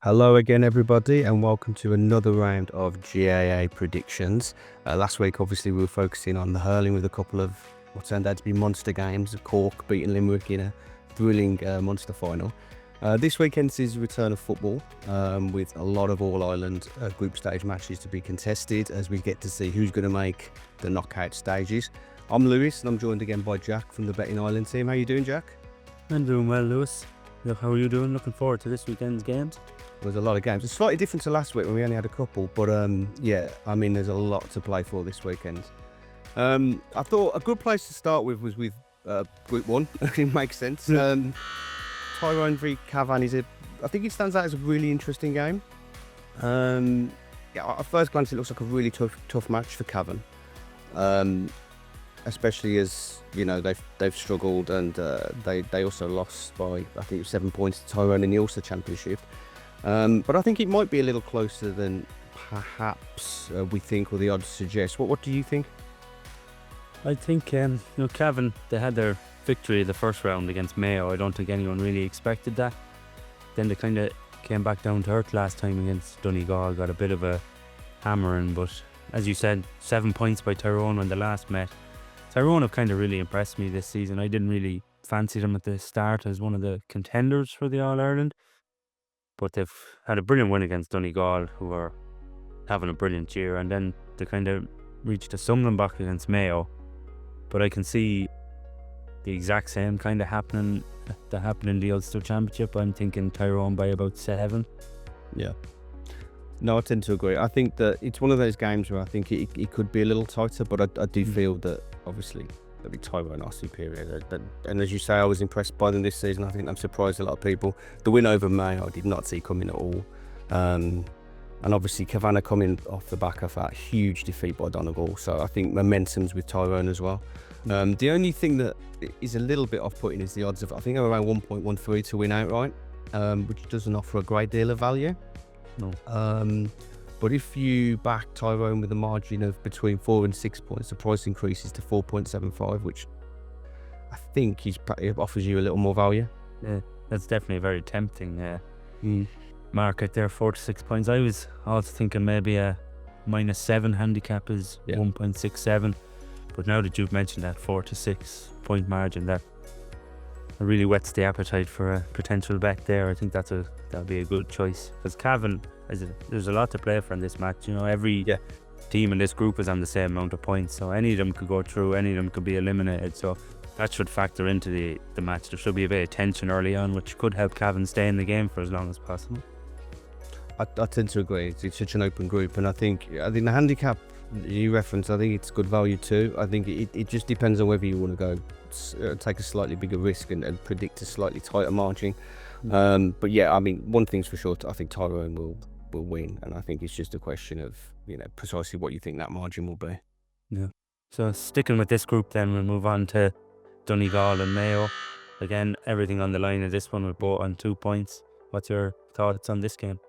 Hello again, everybody, and welcome to another round of GAA predictions. Last week, obviously, we were focusing on the hurling with a couple of what turned out to be monster games. Cork beating Limerick in a thrilling monster final. This weekend is the return of football, with a lot of All-Ireland group stage matches to be contested as we get to see who's going to make the knockout stages. I'm Lewis, and I'm joined again by Jack from the Betting Island team. How you doing, Jack? I'm doing well, Lewis. How are you doing? Looking forward to this weekend's games. There's a lot of games. It's slightly different to last week when we only had a couple, but yeah, I mean, there's a lot to play for this weekend. I thought a good place to start with was with Group 1. It makes sense. Tyrone v Cavan I think it stands out as a really interesting game. Yeah, at first glance, it looks like a really tough match for Cavan. Especially as you know they've struggled and they also lost by I think it was 7 points to Tyrone in the Ulster Championship. But I think it might be a little closer than perhaps we think or the odds suggest. What do you think? I think Cavan, they had their victory the first round against Mayo. I don't think anyone really expected that. Then they kind of came back down to earth last time against Donegal, got a bit of a hammering, but as you said, 7 points by Tyrone when they last met. Tyrone have kind of really impressed me this season. I didn't really fancy them at the start as one of the contenders for the All-Ireland, but they've had a brilliant win against Donegal, who are having a brilliant year, and then they kind of reached a stumbling block against Mayo. But I can see the exact same kind of happening that happened in the Ulster Championship. I'm thinking Tyrone by about 7. Yeah. No, I tend to agree. I think that it's one of those games where I think it could be a little tighter, but I do feel that obviously the Tyrone are superior. And as you say, I was impressed by them this season. I think they've surprised a lot of people. The win over Mayo I did not see coming at all. And obviously Cavan are coming off the back of that huge defeat by Donegal. So I think momentum's with Tyrone as well. The only thing that is a little bit off-putting is the odds of, I think, around 1.13 to win outright, which doesn't offer a great deal of value. No. But if you back Tyrone with a margin of between 4 and 6 points, the price increases to 4.75, which I think it offers you a little more value. Yeah, that's definitely very tempting market there, 4 to 6 points. I was also thinking maybe a -7 handicap is 1.67, but now that you've mentioned that 4 to 6 point margin, that really whets the appetite for a potential bet there. I think that'll be a good choice, because Cavan, there's a lot to play for in this match. You know, every team in this group is on the same amount of points, so any of them could go through, any of them could be eliminated. So that should factor into the match. There should be a bit of tension early on, which could help Cavan stay in the game for as long as possible. I tend to agree. It's such an open group, and I think the handicap you referenced, I think it's good value too. I think it just depends on whether you want to go take a slightly bigger risk and predict a slightly tighter margin. But yeah, I mean, one thing's for sure, I think Tyrone will win, and I think it's just a question of precisely what you think that margin will be. Yeah. So sticking with this group, then we'll move on to Donegal and Mayo. Again, everything on the line of this one. We're both on 2 points. What's your thoughts on this game?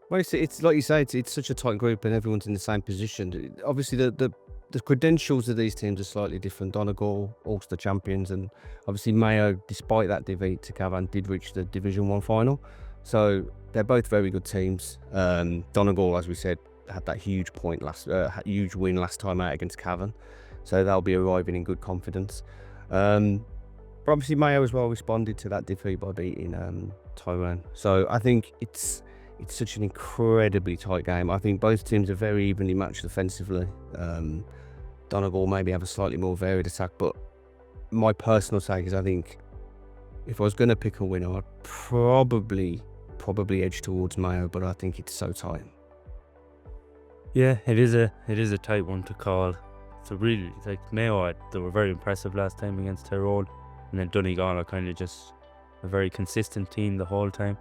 Well, it's like you say, it's such a tight group and everyone's in the same position. Obviously, the credentials of these teams are slightly different. Donegal, Ulster champions, and obviously Mayo, despite that defeat to Cavan, did reach the Division 1 final. So they're both very good teams. Donegal, as we said, had that huge win last time out against Cavan, so they'll be arriving in good confidence. But obviously Mayo as well responded to that defeat by beating Tyrone. So I think it's such an incredibly tight game. I think both teams are very evenly matched defensively. Donegal maybe have a slightly more varied attack, but my personal take is I think if I was going to pick a winner, I'd probably edge towards Mayo, but I think it's so tight. Yeah, it is a tight one to call. So really, like Mayo, they were very impressive last time against Tyrone, and then Donegal are kind of just a very consistent team the whole time.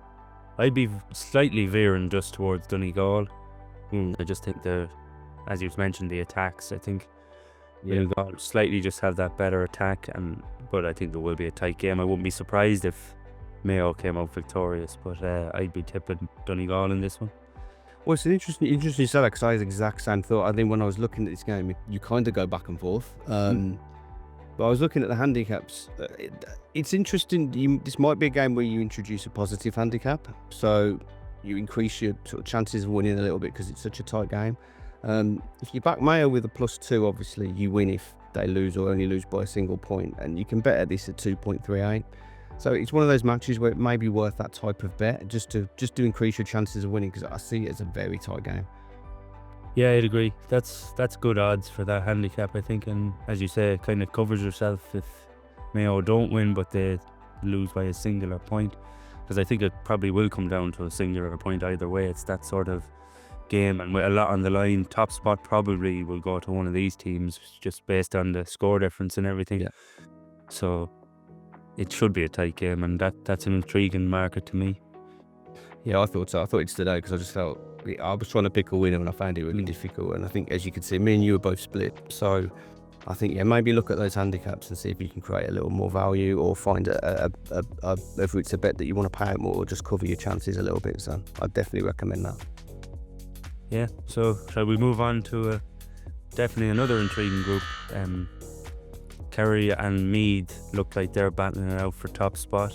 I'd be slightly veering just towards Donegal. I just think as you've mentioned, the attacks, I think Donegal slightly just have that better attack, but I think there will be a tight game. I wouldn't be surprised if Mayo came out victorious, but I'd be tipping Donegal in this one. Well, it's interesting you said that, because I had the exact same thought. I think when I was looking at this game, you kind of go back and forth. But I was looking at the handicaps. It's interesting. This might be a game where you introduce a positive handicap. So you increase your sort of chances of winning a little bit because it's such a tight game. If you back Mayo with a +2, obviously you win if they lose or only lose by a single point, and you can bet at this at 2.38. So it's one of those matches where it may be worth that type of bet just to increase your chances of winning, because I see it as a very tight game. Yeah, I'd agree. That's good odds for that handicap, I think, and as you say, it kind of covers yourself if Mayo don't win but they lose by a singular point, because I think it probably will come down to a singular point either way. It's that sort of game, and with a lot on the line, top spot probably will go to one of these teams just based on the score difference and everything. Yeah. So it should be a tight game, and that's an intriguing market to me. Yeah, I thought so. I thought it stood out because I just felt I was trying to pick a winner and I found it really difficult. And I think, as you can see, me and you were both split. So I think, maybe look at those handicaps and see if you can create a little more value, or find whether it's a bet that you want to pay out more or just cover your chances a little bit. So I'd definitely recommend that. Yeah, so shall we move on to definitely another intriguing group? Kerry and Meath look like they're battling it out for top spot.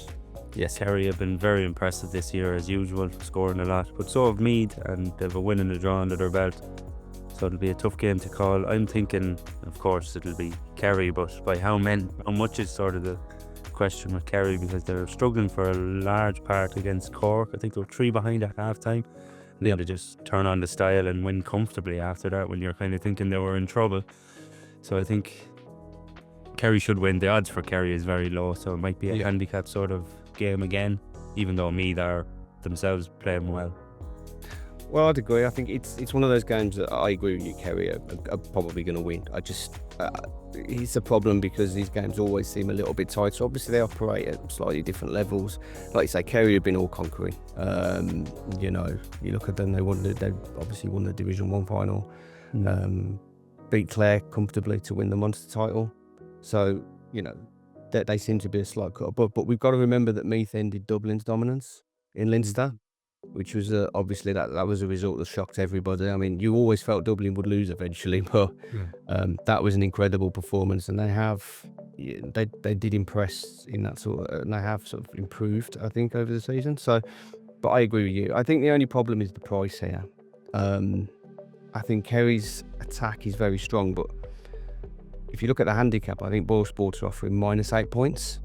Yes. Kerry have been very impressive this year as usual, scoring a lot, but so have Meath, and they have a win and a draw under their belt. So it'll be a tough game to call. I'm thinking, of course, it'll be Kerry, but by how much is sort of the question with Kerry, because they're struggling for a large part against Cork. I think they were 3 behind at half time. They had to just turn on the style and win comfortably after that, when you're kind of thinking they were in trouble. So I think Kerry should win. The odds for Kerry is very low, so it might be a handicap sort of game again, even though Meath are themselves playing well. Well, I'd agree. I think it's one of those games that I agree with you, Kerry are probably going to win. It's a problem because these games always seem a little bit tight. So obviously they operate at slightly different levels. Like you say, Kerry have been all conquering. You look at them; they obviously won the Division 1 final. Beat Clare comfortably to win the Munster title. So they seem to be a slight cut above. But we've got to remember that Meath ended Dublin's dominance in Leinster, which was obviously that was a result that shocked everybody. I mean, you always felt Dublin would lose eventually, but that was an incredible performance, and they did impress in that and they have sort of improved, I think, over the season. So, but I agree with you. I think the only problem is the price here. I think Kerry's attack is very strong, but if you look at the handicap, I think Boyle Sports are offering -8 points,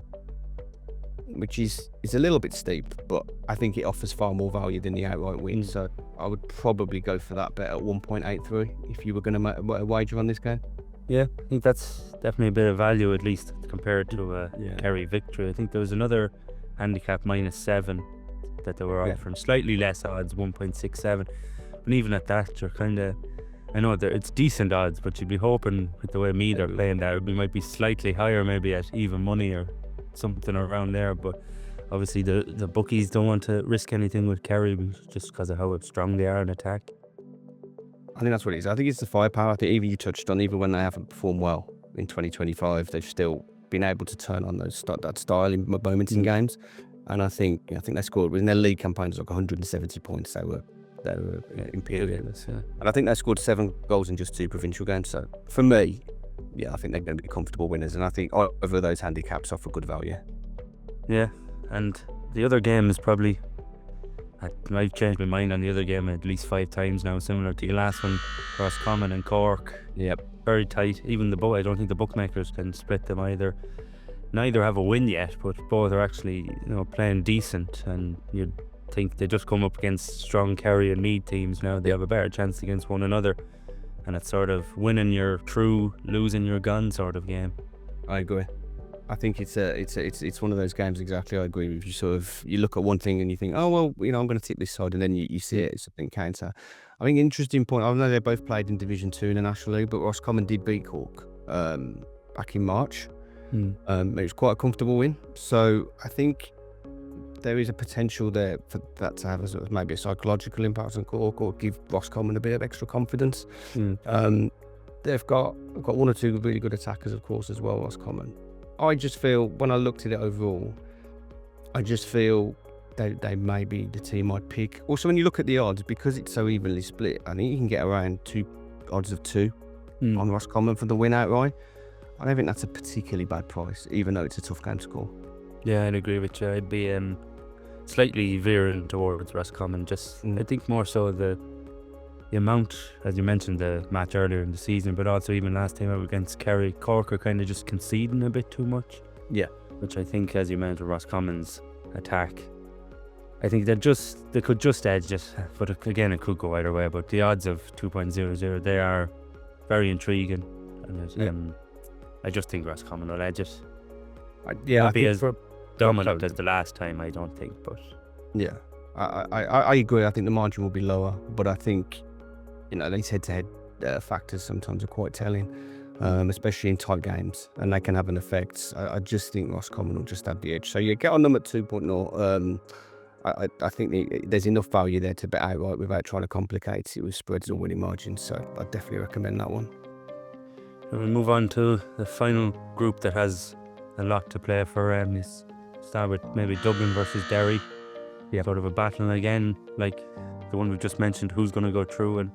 which is a little bit steep, but I think it offers far more value than the outright win. So I would probably go for that bet at 1.83 if you were going to make a wager on this game. Yeah, I think that's definitely a bit of value, at least compared to a Kerry victory. I think there was another handicap -7 that they were offering, slightly less odds, 1.67. But even at that, you're kind of, I know that it's decent odds, but you'd be hoping with the way Meath are playing that we might be slightly higher, maybe at even money or something around there. But obviously the bookies don't want to risk anything with Kerry just because of how strong they are in attack. I think that's what it is. I think it's the firepower. I think even you touched on, even when they haven't performed well in 2025, they've still been able to turn on that style in moments in games. And I think they scored in their league campaigns like 170 points. They were imperialists. Yeah. And I think they scored 7 goals in just 2 provincial games. So for me, I think they're going to be comfortable winners. And I think over those handicaps offer good value. Yeah, and the other game is probably, I've changed my mind on the other game at least 5 times now, similar to your last one, Roscommon and Cork. Yep. Very tight. Even I don't think the bookmakers can split them either. Neither have a win yet, but both are actually playing decent, and you'd think they just come up against strong Kerry and Meath teams now. They have a better chance against one another, and it's sort of winning you're through, losing you're gone sort of game. I agree. I think it's one of those games. Exactly, I agree with you. You look at one thing and you think, oh well, I'm going to tip this side, and then you see it, it's something counter. I think interesting point. I know they both played in Division 2 in the National League, but Roscommon did beat Cork back in March. It was quite a comfortable win. So I think there is a potential there for that to have a sort of maybe a psychological impact on Cork, or give Roscommon a bit of extra confidence. They've got 1 or 2 really good attackers, of course, as well, Roscommon. I just feel, when I looked at it overall, they may be the team I'd pick. Also, when you look at the odds, because it's so evenly split, I think you can get around odds of 2 on Roscommon for the win outright. I don't think that's a particularly bad price, even though it's a tough game to score. Yeah, I'd agree with you. I'd be slightly veering towards Roscommon. Just I think more so the amount, as you mentioned, the match earlier in the season, but also even last time out against Kerry, Cork are kind of just conceding a bit too much. Yeah. Which I think, as you mentioned, Roscommon's attack, I think they could just edge it, but again, it could go either way. But the odds of 2.00, they are very intriguing, and I just think Roscommon will edge it. I be think as dominant as the last time, I don't think, but yeah, I agree. I think the margin will be lower, but I think, these head-to-head factors sometimes are quite telling, especially in tight games, and they can have an effect. I just think Roscommon will just have the edge. So get on them at 2.0. I think there's enough value there to bet outright without trying to complicate it with spreads or winning margins. So I definitely recommend that one. And we move on to the final group that has a lot to play for. Start with maybe Dublin versus Derry. Sort of a battle again, like the one we just mentioned. Who's going to go through and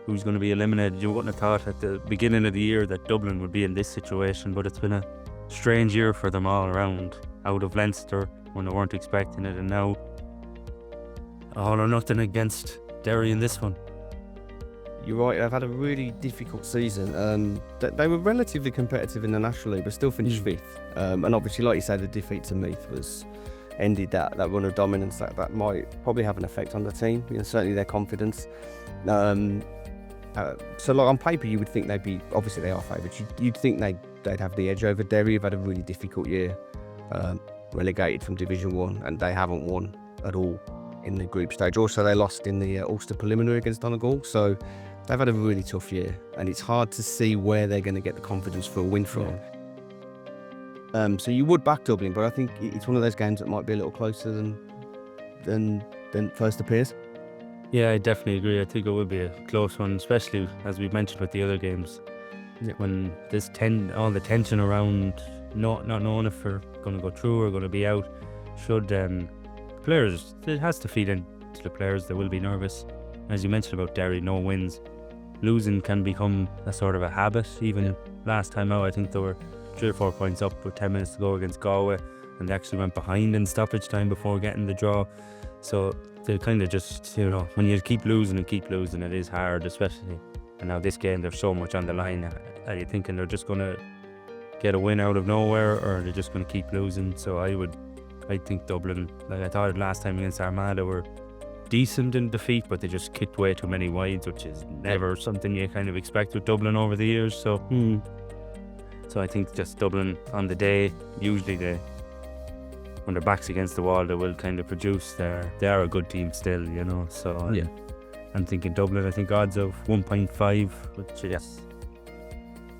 who's going to be eliminated? You wouldn't have thought at the beginning of the year that Dublin would be in this situation, but it's been a strange year for them all around. Out of Leinster when they weren't expecting it, and now all or nothing against Derry in this one. You're right, they've had a really difficult season. They were relatively competitive in the National League, but still finished fifth. And obviously, like you said, the defeat to Meath ended that run of dominance. That might probably have an effect on the team, certainly their confidence. So on paper, you would think they'd be, obviously they are favourites, you'd think they'd have the edge over Derry. They've had a really difficult year, relegated from Division 1, and they haven't won at all in the group stage. Also, they lost in the Ulster preliminary against Donegal, so they've had a really tough year, and it's hard to see where they're going to get the confidence for a win from. So you would back Dublin, but I think it's one of those games that might be a little closer than first appears. Yeah, I definitely agree. I think it will be a close one, especially as we mentioned with the other games. When this all the tension around not knowing if we're going to go through or going to be out, should players, it has to feed into the players. They will be nervous. As you mentioned about Derry, no wins. Losing can become a sort of a habit. Even last time out, I think they were 3 or 4 points up with 10 minutes to go against Galway, and they actually went behind in stoppage time before getting the draw. So they kind of just, when you keep losing, it is hard, especially. And now this game, there's so much on the line. Are you thinking they're just going to get a win out of nowhere, or they're just going to keep losing? So I think Dublin, like I thought last time against Armagh, they were decent in defeat, but they just kicked way too many wides, which is never something you kind of expect with Dublin over the years. So I think just Dublin on the day, usually when their back's against the wall, they will kind of produce. They are a good team still, So I'm thinking Dublin. I think odds of 1.5, which is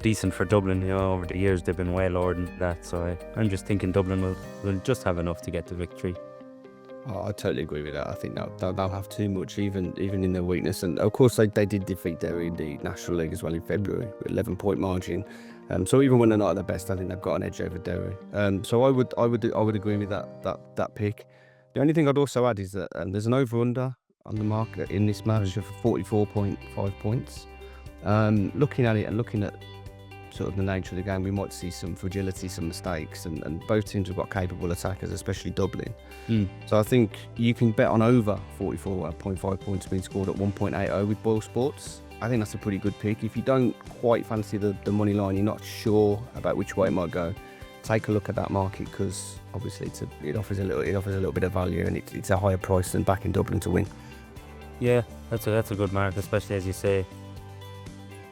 decent for Dublin. Over the years they've been way lower than that. So I'm just thinking Dublin will just have enough to get the victory. I totally agree with that. I think they'll have too much, even in their weakness. And of course, they did defeat Derry in the National League as well in February with 11-point margin. So even when they're not at their best, I think they've got an edge over Derry. So I would agree with that pick. The only thing I'd also add is that there's an over/under on the market in this match of 44.5 points. Looking at it and looking at sort of the nature of the game, we might see some fragility, some mistakes, and both teams have got capable attackers, especially Dublin. So I think you can bet on over 44.5 points being scored at 1.80 with Boyle Sports. I think that's a pretty good pick. If you don't quite fancy the money line, you're not sure about which way it might go, take a look at that market, because obviously it offers a little bit of value, and it's a higher price than backing Dublin to win. Yeah, that's a good mark, especially as you say.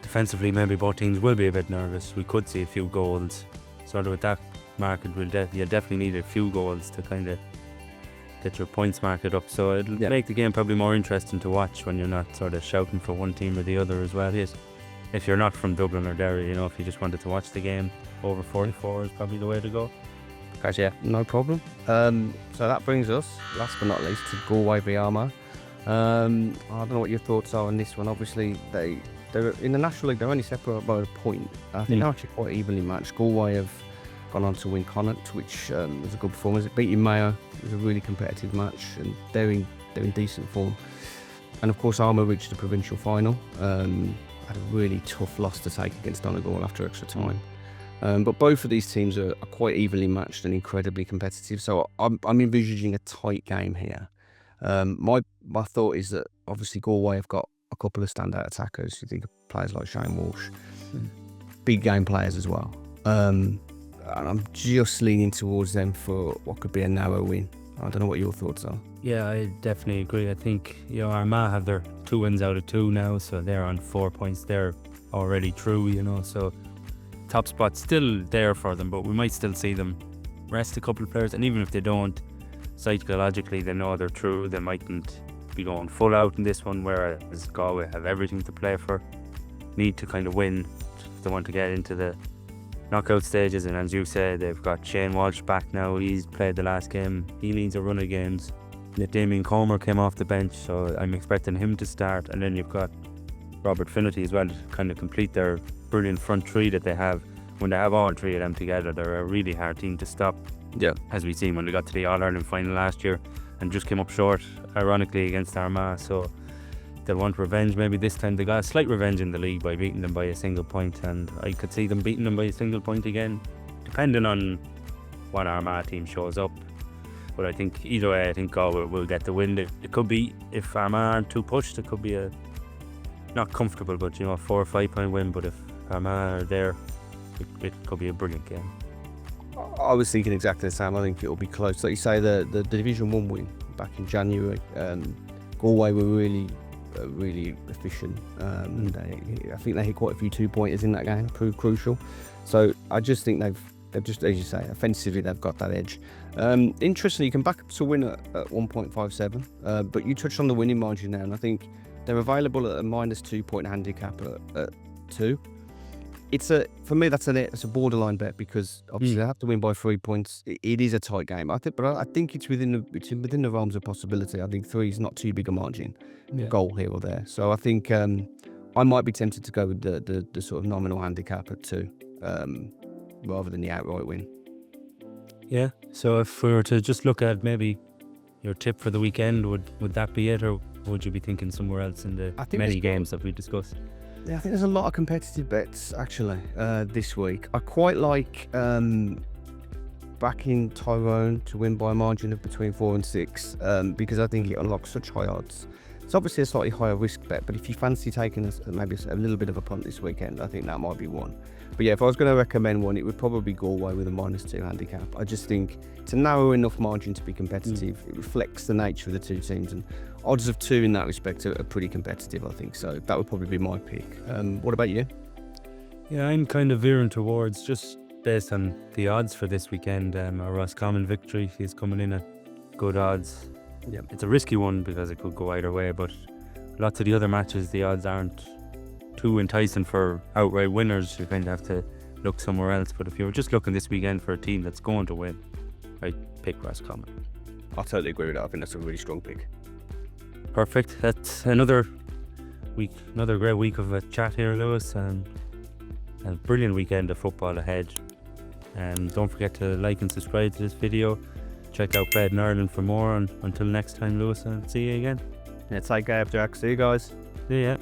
Defensively, maybe both teams will be a bit nervous. We could see a few goals. Sort of with that market, you definitely need a few goals to kind of get your points market up. So it'll make the game probably more interesting to watch when you're not sort of shouting for one team or the other as well. If you're not from Dublin or Derry, if you just wanted to watch the game, over 44 is probably the way to go. Guys, no problem. So that brings us, last but not least, to Galway v Armagh. I don't know what your thoughts are on this one. Obviously, they're in the National League, they're only separate by a point. I think they're actually quite evenly matched. Galway have gone on to win Connacht, which was a good performance. Beating Mayo, it was a really competitive match, and they're in decent form. And of course, Armagh reached the provincial final. Had a really tough loss to take against Donegal after extra time. But both of these teams are quite evenly matched and incredibly competitive. So I'm envisaging a tight game here. My thought is that obviously Galway have got a couple of standout attackers. You think of players like Shane Walsh, big game players as well. And I'm just leaning towards them for what could be a narrow win. I don't know what your thoughts are. Yeah, I definitely agree. I think Armagh have their 2 wins out of 2 now, so they're on 4 points. They're already through, so top spot's still there for them, but we might still see them rest a couple of players, and even if they don't, psychologically they know they're through. They mightn't be going full out in this one, whereas Galway have everything to play for, need to kind of win if they want to get into the knockout stages. And as you said, they've got Shane Walsh back now. He's played the last game. He needs a run of games. Damien Comer came off the bench, so I'm expecting him to start. And then you've got Robert Finnerty as well to kind of complete their brilliant front three that they have. When they have all 3 of them together, they're a really hard team to stop. Yeah. As we've seen when they got to the All-Ireland final last year and just came up short, ironically, against Armagh. So they'll want revenge maybe this time. They got a slight revenge in the league by beating them by a single point, and I could see them beating them by a single point again, depending on what Armagh team shows up. But I think either way, I think Galway will get the win. It could be, if Armagh aren't too pushed, it could be a not comfortable, but a 4 or 5 point win. But if Armagh are there, it could be a brilliant game. I was thinking exactly the same. I think it'll be close. Like you say, the Division 1 win back in January, Galway were really efficient. I think they hit quite a few 2-pointers in that game, proved crucial. So I just think they've just, as you say, offensively they've got that edge. Interestingly, you can back up to win at 1.57, but you touched on the winning margin now, and I think they're available at a -2 point handicap at 2. For me that's a borderline bet, because obviously they have to win by 3 points. It is a tight game, I think it's within the realms of possibility. I think 3 is not too big a margin, goal here or there. So I think I might be tempted to go with the sort of nominal handicap at 2, rather than the outright win. Yeah, so if we were to just look at maybe your tip for the weekend, would that be it, or would you be thinking somewhere else in the many games that we discussed? Yeah, I think there's a lot of competitive bets actually this week. I quite like backing Tyrone to win by a margin of between 4 and 6, because I think it unlocks such high odds. It's obviously a slightly higher risk bet, but if you fancy taking maybe a little bit of a punt this weekend, I think that might be one. But yeah, if I was going to recommend one, it would probably be Galway with a -2 handicap. I just think it's a narrow enough margin to be competitive. It reflects the nature of the two teams, and odds of 2 in that respect are pretty competitive, I think. So that would probably be my pick. What about you? Yeah, I'm kind of veering towards, just based on the odds for this weekend, a Roscommon victory is coming in at good odds. Yeah. It's a risky one because it could go either way, but lots of the other matches, the odds aren't too enticing for outright winners. You kind of have to look somewhere else. But if you're just looking this weekend for a team that's going to win, I'd pick Roscommon. I totally agree with that. I think that's a really strong pick. Perfect. That's another great week of a chat here, Lewis, and a brilliant weekend of football ahead. And don't forget to like and subscribe to this video. Check out Bet in Ireland for more. And until next time, Lewis, and see you again. Yeah, take care, Jack. See you guys. See ya.